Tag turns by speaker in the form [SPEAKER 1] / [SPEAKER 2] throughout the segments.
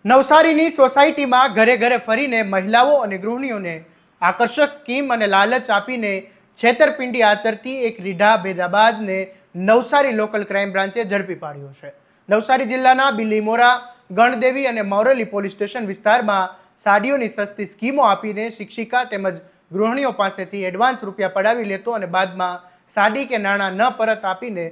[SPEAKER 1] નવસારીની સોસાયટીમાં ઘરે ઘરે ફરીને મહિલાઓ અને ગૃહિણીઓને આકર્ષક સ્કીમ અને લાલચ આપીને છેતરપિંડી આચરતી એક રીઢા ભેજાબાજને નવસારી લોકલ ક્રાઇમ બ્રાન્ચે ઝડપી પાડ્યો છે। નવસારી જિલ્લાના બિલીમોરા, ગણદેવી અને મોરેલી પોલીસ સ્ટેશન વિસ્તારમાં સાડીઓની સસ્તી સ્કીમો આપીને શિક્ષિકા તેમજ ગૃહિણીઓ પાસેથી એડવાન્સ રૂપિયા પડાવી લેતો અને બાદમાં સાડી કે નાણાં ન પરત આપીને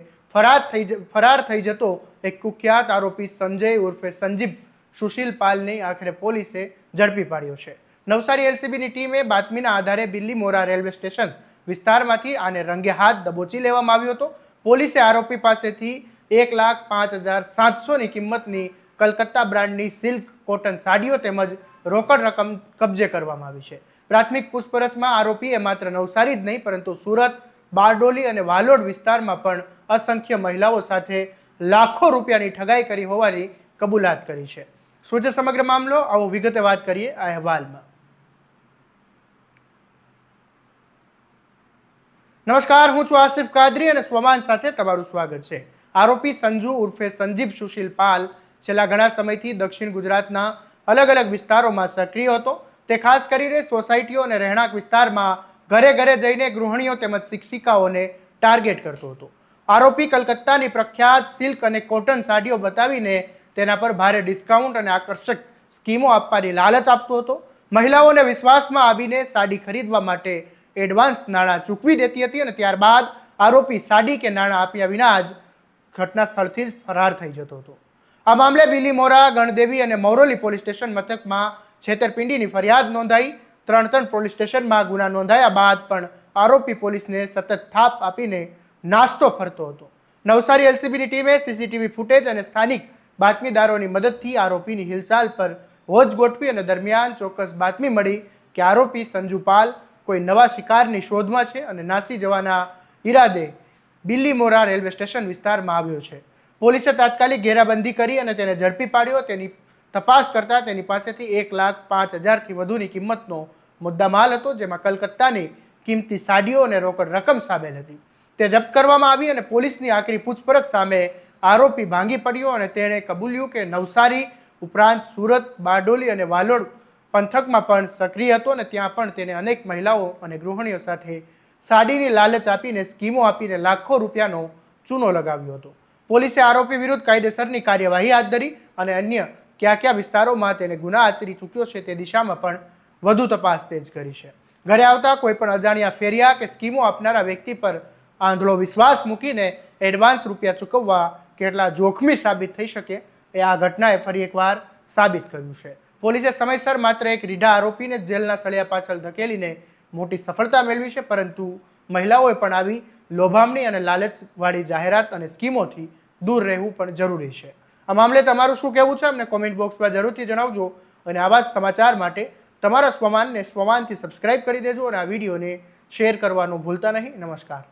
[SPEAKER 1] ફરાર થઈ જતો એક કુખ્યાત આરોપી સંજય ઉર્ફે સંજીવ સુશીલ પાલને આખરે પોલીસે ઝડપી પાડ્યો છે। નવસારી એલસીબીની ટીમે બાતમીના આધારે બિલીમોરા રેલવે સ્ટેશન વિસ્તારમાંથી આને રંગે હાથ દબોચી લેવામાં આવ્યો હતો। પોલીસે આરોપી પાસેથી 1,05,700ની કિંમતની કલકત્તા બ્રાન્ડની સિલ્ક કોટન સાડીઓ તેમજ રોકડ રકમ કબજે કરવામાં આવી છે। પ્રાથમિક પૂછપરછમાં આરોપીએ માત્ર નવસારી જ નહીં પરંતુ સુરત, બારડોલી અને વાલોડ વિસ્તારમાં પણ અસંખ્ય મહિલાઓ સાથે લાખો રૂપિયાની ઠગાઈ કરી હોવાની કબૂલાત કરી છે। શું છે સમગ્ર મામલો, આવો વિગતે વાત કરીએ આ અહેવાલમાં। નમસ્કાર, હું છું આસિફ કાદરી અને સ્વમાન સાથે તમારું સ્વાગત છે। આરોપી સંજુ ઉર્ફે સંજીવ સુશીલ પાલ છેલ્લા ઘણા સમયથી દક્ષિણ ગુજરાતના અલગ અલગ વિસ્તારોમાં સક્રિય હતો। તે ખાસ કરીને સોસાયટીઓ અને રહેણાંક વિસ્તારમાં ઘરે ઘરે જઈને ગૃહિણીઓ તેમજ શિક્ષિકાઓને ટાર્ગેટ કરતો હતો। આરોપી કલકત્તાની પ્રખ્યાત સિલ્ક અને કોટન સાડીઓ બતાવીને તેના પર ભારે ડિસ્કાઉન્ટ અને આકર્ષક સ્કીમો આપવાની લાલચ આપતો હતો। મહિલાઓને વિશ્વાસમાં આવીને સાડી ખરીદવા માટે એડવાન્સ નાણાં ચૂકવી દેતી હતી અને ત્યારબાદ આરોપી સાડી કે નાણાં આપ્યા વિના જ ઘટના સ્થળથી જ ફરાર થઈ જતો હતો। આ મામલે બિલીમોરા, ગણદેવી અને મોરેલી પોલીસ સ્ટેશન મથકમાં છેતરપિંડીની ફરિયાદ નોંધાઈ। 3 પોલીસ સ્ટેશનમાં ગુના નોંધાયા બાદ પણ આરોપી પોલીસને સતત થાપ આપીને નાસ્તો ફરતો હતો। નવસારી એલસીબીની ટીમે સીસીટીવી ફૂટેજ અને સ્થાનિક બાતમીદારોની મદદથી આરોપીની હિલચાલ પર વોચ ગોઠવી અને દરમિયાન ચોક્કસ બાતમી મળી કે આરોપી સંજુ પાલ કોઈ નવા શિકારની શોધમાં છે અને નાસી જવાના ઈરાદે બિલીમોરા રેલવે સ્ટેશન વિસ્તારમાં આવ્યો છે। પોલીસે તાત્કાલિક ઘેરાબંધી કરી અને તેને ઝડપી પાડ્યો। તેની તપાસ કરતા તેની પાસેથી 1,05,000થી વધુની કિંમતનો મુદ્દામાલ હતો, જેમાં કલકત્તાની કિંમતી સાડીઓ અને રોકડ રકમ સામેલ હતી। તે જપ્ત કરવામાં આવી અને પોલીસની આકરી પૂછપરછ સામે આરોપી ભાંગી પડ્યો અને તેણે કબૂલ્યું કે નવસારી ઉપરાંત સુરત, બારડોલી અને વાલોડ પંથકમાં પણ સક્રિય હતો અને ત્યાં પણ તેને અનેક મહિલાઓ અને ગૃહિણીઓ સાથે સાડીની લાલચ આપીને સ્કીમો આપીને લાખો રૂપિયાનો ચૂનો લગાવ્યો હતો। પોલીસે આરોપી વિરુદ્ધ કાયદેસરની કાર્યવાહી હાથ ધરી અને અન્ય કયા વિસ્તારોમાં તેને ગુના આચરી ચૂક્યો છે તે દિશામાં પણ વધુ તપાસ તેજ કરી છે। ઘરે આવતા કોઈ પણ અજાણ્યા ફેરિયા કે સ્કીમો આપનારા વ્યક્તિ પર આંધળો વિશ્વાસ મૂકીને એડવાન્સ રૂપિયા ચૂકવવા કેટલા જોખમી સાબિત થઈ શકે એ આ ઘટનાએ ફરી એકવાર સાબિત કર્યું છે। પોલીસે સમયસર માત્ર એક રીઢા આરોપીને જેલના સળિયા પાછળ ધકેલીને મોટી સફળતા મેળવી છે, પરંતુ મહિલાઓએ પણ આવી લોભામણી અને લાલચવાળી જાહેરાત અને સ્કીમોથી દૂર રહેવું પણ જરૂરી છે। આ મામલે તમારું શું કહેવું છે અમને કોમેન્ટ બોક્સમાં જરૂરથી જણાવજો અને આવા જ સમાચાર માટે તમારા સ્વમાનથી સબસ્ક્રાઇબ કરી દેજો અને આ વિડીયોને શેર કરવાનું ભૂલતા નહીં। નમસ્કાર।